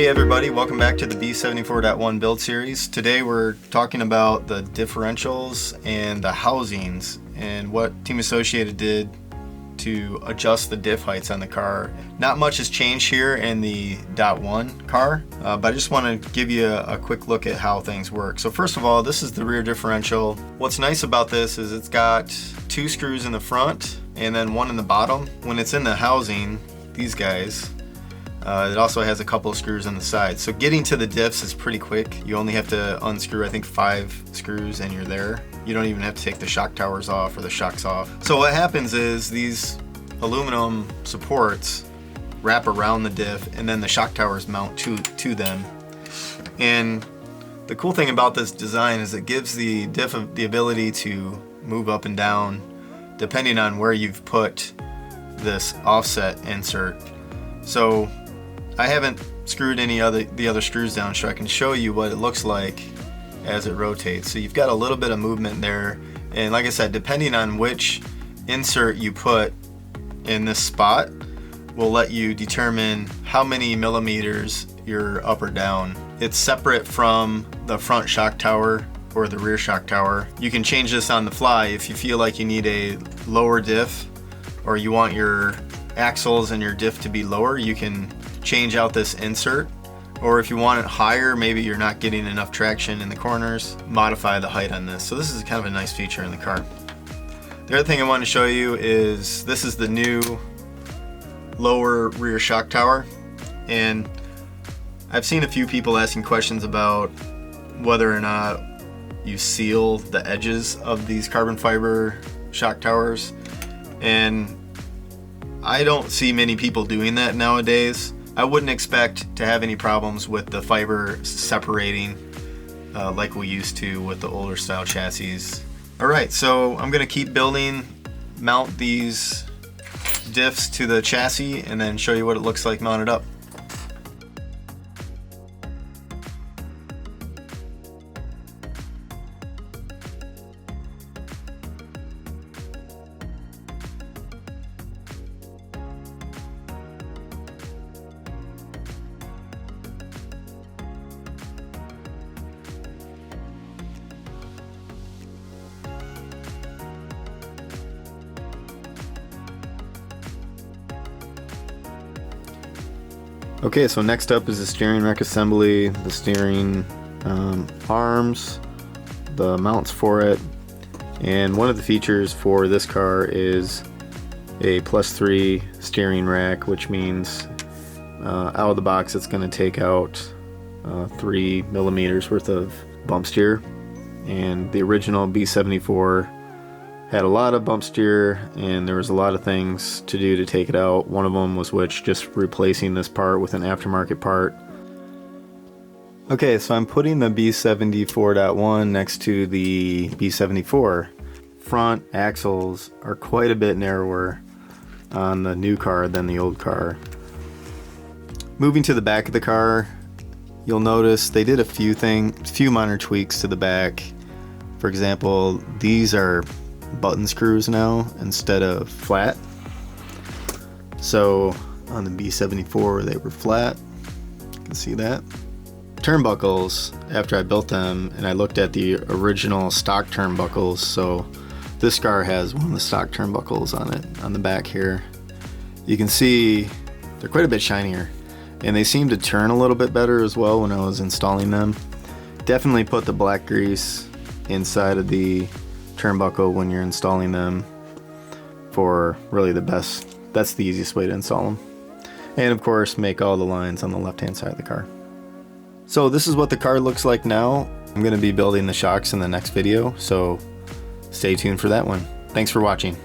Hey everybody, welcome back to the B74.1 build series. Today we're talking about the differentials and the housings and what Team Associated did to adjust the diff heights on the car. Not much has changed here in the .1 car, but I just want to give you a quick look at how things work. So first of all, this is the rear differential. What's nice about this is it's got 2 screws in the front and then 1 in the bottom. When it's in the housing, these guys, it also has a couple of screws on the side. So getting to the diffs is pretty quick. You only have to unscrew, I think, 5 screws and you're there. You don't even have to take the shock towers off or the shocks off. So what happens is these aluminum supports wrap around the diff and then the shock towers mount to them. And the cool thing about this design is it gives the diff the ability to move up and down depending on where you've put this offset insert. So I haven't screwed the other screws down, so I can show you what it looks like as it rotates. So you've got a little bit of movement there, and like I said, depending on which insert you put in this spot will let you determine how many millimeters you're up or down. It's separate from the front shock tower or the rear shock tower. You can change this on the fly if you feel like you need a lower diff or you want your axles and your diff to be lower. You can change out this insert, or if you want it higher, maybe you're not getting enough traction in the corners, modify the height on this. So this is kind of a nice feature in the car. The other thing I want to show you is this is the new lower rear shock tower, and I've seen a few people asking questions about whether or not you seal the edges of these carbon fiber shock towers, and I don't see many people doing that nowadays. I wouldn't expect to have any problems with the fiber separating like we used to with the older style chassis. Alright, so I'm going to keep building, mount these diffs to the chassis, and then show you what it looks like mounted up. Okay, so next up is the steering rack assembly, the steering arms, the mounts for it, and one of the features for this car is a +3 steering rack, which means out of the box it's going to take out 3 millimeters worth of bump steer, and the original B74 had a lot of bump steer and there was a lot of things to do to take it out. One of them was just replacing this part with an aftermarket part. Okay, so I'm putting the B74.1 next to the B74. Front axles are quite a bit narrower on the new car than the old car. Moving to the back of the car, you'll notice they did a few minor tweaks to the back. For example, these are button screws now instead of flat. So on the B74 they were flat, you can see that. Turnbuckles, after I built them and I looked at the original stock turnbuckles, so this car has one of the stock turnbuckles on it on the back here. You can see they're quite a bit shinier and they seem to turn a little bit better as well when I was installing them. Definitely put the black grease inside of the turnbuckle when you're installing them for really the best. That's the easiest way to install them. And of course, make all the lines on the left hand side of the car. So this is what the car looks like now. I'm going to be building the shocks in the next video, so stay tuned for that one. Thanks for watching.